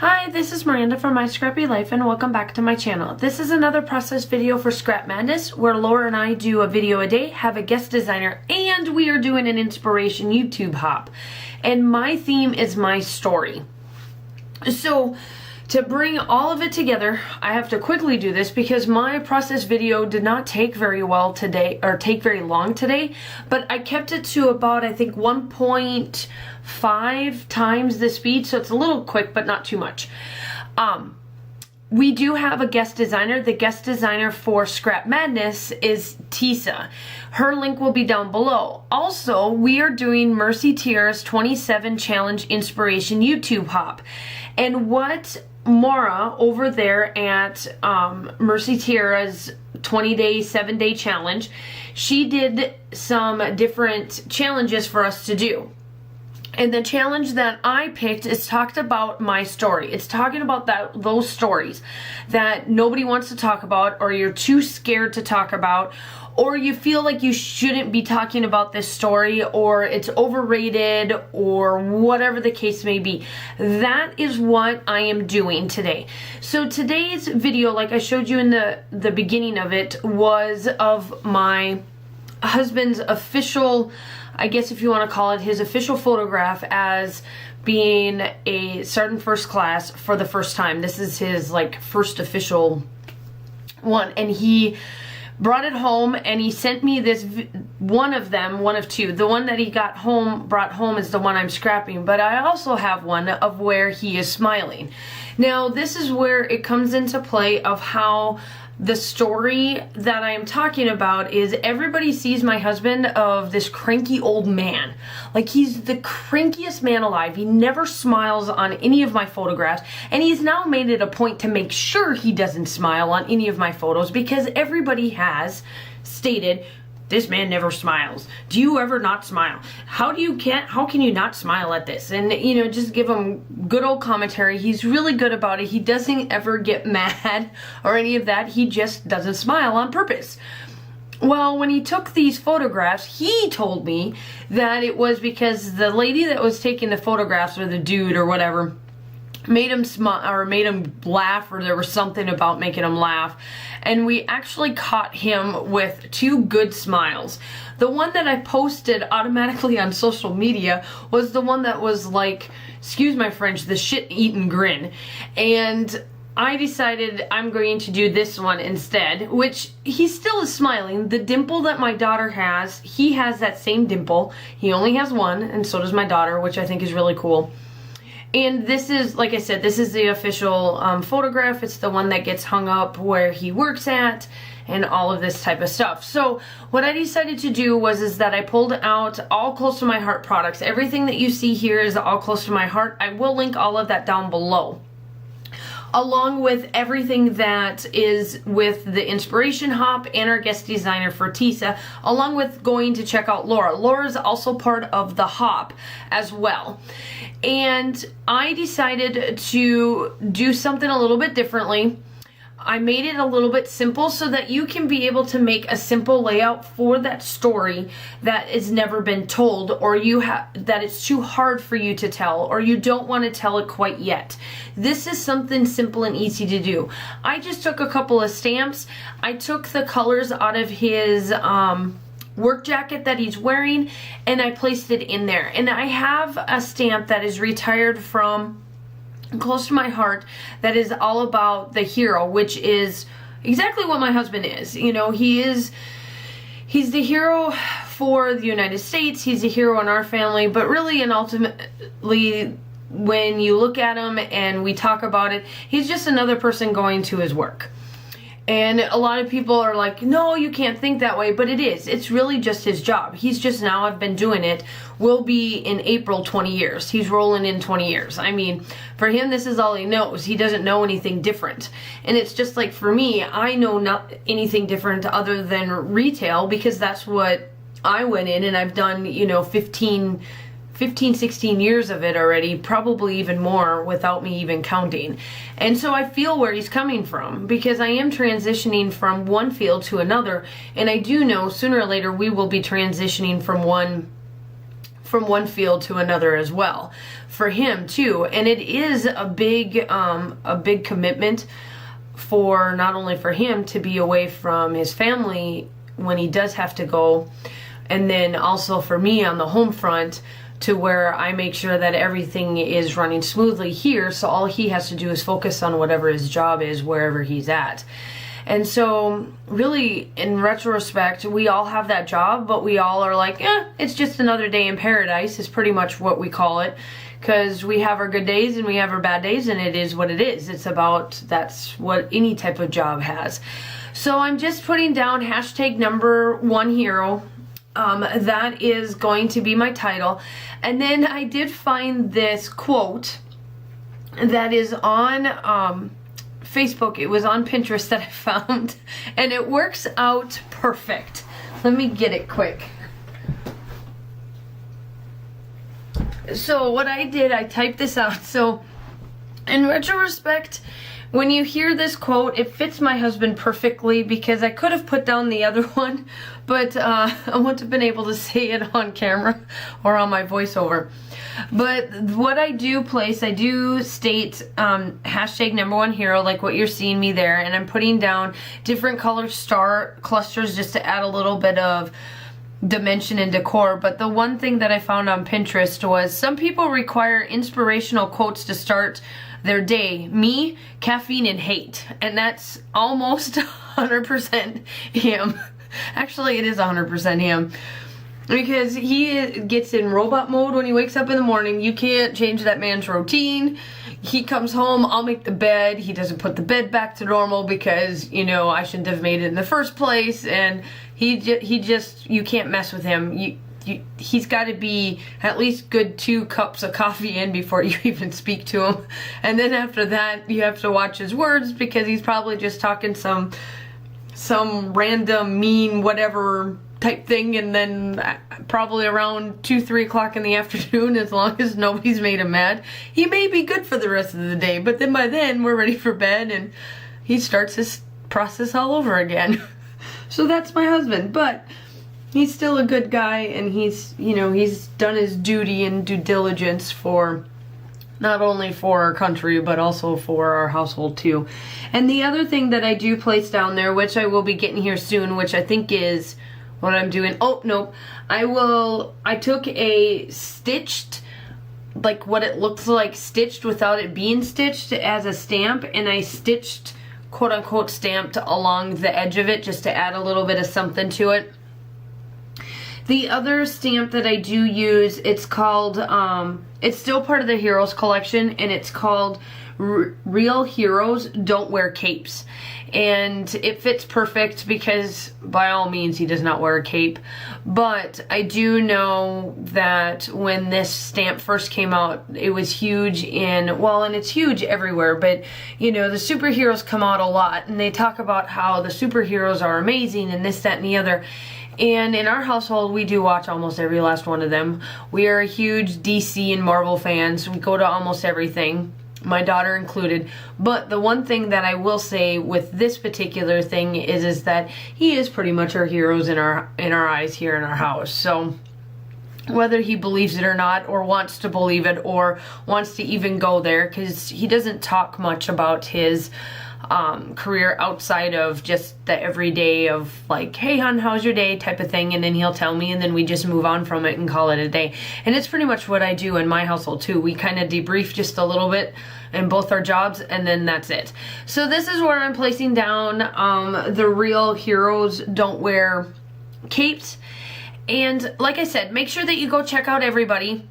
Hi, this is Miranda from My Scrappy Life and welcome back to my channel. This is another process video for Scrapmadness where Laura and I do a video a day, have a guest designer, and we are doing an inspiration YouTube hop. And my theme is my story. So to bring all of it together, I have to quickly do this because my process video did not take very well today, or take very long today, but I kept it to about, I think, 1.5 times the speed, so it's a little quick, but not too much. We do have a guest designer. The guest designer for Scrapmadness is Tiara. Her link will be down below. Also, we are doing Mercy Tiara's 27 Challenge Inspiration YouTube hop. And what Maura over there at Mercy Tiara's 20-day, 7-day challenge, she did some different challenges for us to do. And the challenge that I picked is talked about my story. It's talking about those stories that nobody wants to talk about, or you're too scared to talk about, or you feel like you shouldn't be talking about this story, or it's overrated, or whatever the case may be. That is what I am doing today. So today's video, like I showed you in the beginning of it, was of my husband's official, I guess if you want to call it, his official photograph as being a sergeant first class for the first time. This is his like first official one, and he brought it home and he sent me this one of two. The one that he brought home is the one I'm scrapping, but I also have one of where he is smiling. Now this is where it comes into play of how the story that I am talking about is everybody sees my husband of this cranky old man. Like, he's the crankiest man alive. He never smiles on any of my photographs, and he's now made it a point to make sure he doesn't smile on any of my photos because everybody has stated, this man never smiles. Do you ever not smile? How can you not smile at this? And, you know, just give him good old commentary. He's really good about it. He doesn't ever get mad or any of that. He just doesn't smile on purpose. Well, when he took these photographs, he told me that it was because the lady that was taking the photographs, or the dude or whatever, made him smile or made him laugh, or there was something about making him laugh, and we actually caught him with two good smiles. The one that I posted automatically on social media was the one that was like, excuse my French, the shit-eating grin, and I decided I'm going to do this one instead, which he still is smiling. The dimple that my daughter has, he has that same dimple. He only has one, and so does my daughter, which I think is really cool. And this is, like I said, this is the official photograph. It's the one that gets hung up where he works at and all of this type of stuff. So what I decided to do is that I pulled out all close to my heart products. Everything that you see here is all close to my heart. I will link all of that down below, along with everything that is with the inspiration hop and our guest designer for Tiara, along with going to check out Laura. Laura's also part of the hop as well. And I decided to do something a little bit differently. I made it a little bit simple so that you can be able to make a simple layout for that story that has never been told, or that it's too hard for you to tell, or you don't want to tell it quite yet. This is something simple and easy to do. I just took a couple of stamps. I took the colors out of his work jacket that he's wearing, and I placed it in there. And I have a stamp that is retired from close to my heart that is all about the hero, which is exactly what my husband is. You know, he's the hero for the United States. He's a hero in our family, but really and ultimately, when you look at him and we talk about it, he's just another person going to his work. And a lot of people are like, no, you can't think that way, but it is. It's really just his job. He's just now, I've been doing it, will be in April 20 years. He's rolling in 20 years. I mean, for him, this is all he knows. He doesn't know anything different. And it's just like for me, I know not anything different other than retail, because that's what I went in, and I've done, you know, 15, 16 years of it already, probably even more without me even counting. And so I feel where he's coming from, because I am transitioning from one field to another, and I do know sooner or later we will be transitioning from one field to another as well. for him too. And it is a big commitment for not only for him to be away from his family when he does have to go, and then also for me on the home front, to where I make sure that everything is running smoothly here, so all he has to do is focus on whatever his job is wherever he's at. And so really, in retrospect, we all have that job, but we all are like, it's just another day in paradise is pretty much what we call it, because we have our good days and we have our bad days, and it is what it is. It's about, that's what any type of job has. So I'm just putting down hashtag number 1 hero. That is going to be my title. And then I did find this quote that is on Facebook. It was on Pinterest that I found, and it works out perfect. Let me get it quick. So what I did, I typed this out. So in retrospect, when you hear this quote, it fits my husband perfectly, because I could have put down the other one, but I wouldn't have been able to say it on camera or on my voiceover. But what I do place, I do state hashtag number 1 hero, like what you're seeing me there, and I'm putting down different color star clusters just to add a little bit of dimension and decor. But the one thing that I found on Pinterest was some people require inspirational quotes to start their day. Me, caffeine, and hate. And that's almost 100% him. Actually, it is 100% him. Because he gets in robot mode when he wakes up in the morning. You can't change that man's routine. He comes home, I'll make the bed. He doesn't put the bed back to normal because, you know, I shouldn't have made it in the first place. And he just, you can't mess with him. He's got to be at least good 2 cups of coffee in before you even speak to him. And then after that, you have to watch his words, because he's probably just talking some random mean whatever type thing, and then probably around 2-3 o'clock in the afternoon, as long as nobody's made him mad, he may be good for the rest of the day. But then by then we're ready for bed and he starts his process all over again. So that's my husband. But he's still a good guy, and he's, you know, he's done his duty and due diligence for not only for our country, but also for our household too. And the other thing that I do place down there, which I will be getting here soon, which I think is what I'm doing. Oh, no. I took a stitched, like what it looks like stitched without it being stitched as a stamp, and I stitched, quote unquote, stamped along the edge of it just to add a little bit of something to it. The other stamp that I do use, it's called, it's still part of the Heroes collection, and it's called Real Heroes Don't Wear Capes. And it fits perfect because by all means he does not wear a cape. But I do know that when this stamp first came out, it was huge in, well, and it's huge everywhere, but you know, the superheroes come out a lot and they talk about how the superheroes are amazing and this, that, and the other. And in our household, we do watch almost every last one of them. We are huge DC and Marvel fans. We go to almost everything, my daughter included. But the one thing that I will say with this particular thing is that he is pretty much our heroes in our eyes here in our house. So whether he believes it or not, or wants to believe it, or wants to even go there, because he doesn't talk much about his career outside of just the everyday of like, hey hon, how's your day type of thing, and then he'll tell me, and then we just move on from it and call it a day. And it's pretty much what I do in my household too. We kind of debrief just a little bit in both our jobs, and then that's it. So this is where I'm placing down the Real Heroes Don't Wear Capes. And like I said, make sure that you go check out everybody.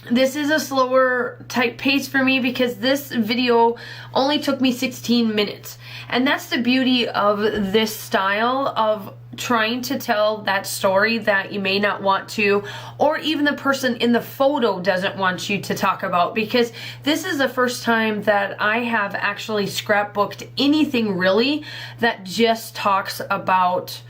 This is a slower type pace for me because this video only took me 16 minutes. And that's the beauty of this style of trying to tell that story that you may not want to, or even the person in the photo doesn't want you to talk about, because this is the first time that I have actually scrapbooked anything really that just talks about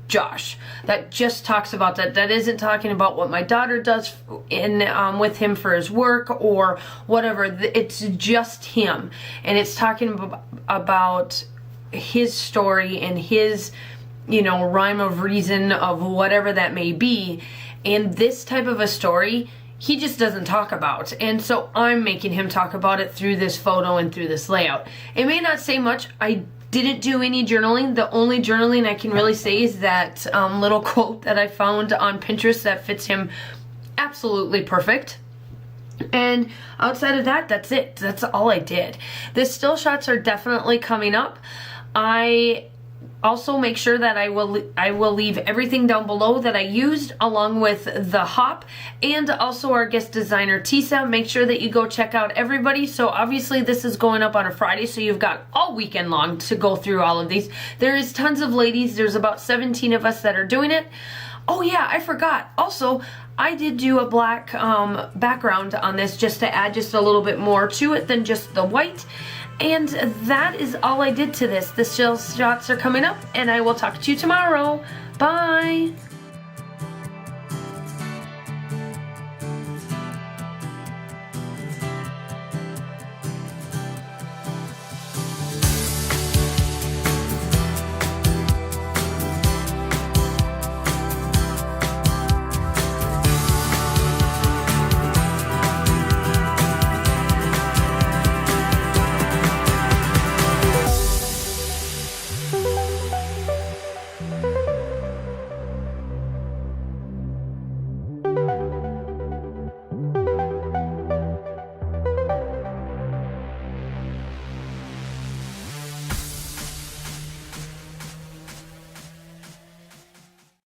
Josh, that just talks about that isn't talking about what my daughter does in with him for his work or whatever. It's just him, and it's talking about his story and his, you know, rhyme of reason of whatever that may be. And this type of a story, he just doesn't talk about. And so I'm making him talk about it through this photo and through this layout. It may not say much. I didn't do any journaling. The only journaling I can really say is that little quote that I found on Pinterest that fits him absolutely perfect. And outside of that, that's it. That's all I did. The still shots are definitely coming up. I also make sure that I will leave everything down below that I used, along with the hop and also our guest designer Tisa. Make sure that you go check out everybody. So obviously this is going up on a Friday, so you've got all weekend long to go through all of these. There is tons of ladies. There's about 17 of us that are doing it. Oh yeah, I forgot. Also, I did do a black background on this just to add just a little bit more to it than just the white. And that is all I did to this. The still shots are coming up, and I will talk to you tomorrow. Bye!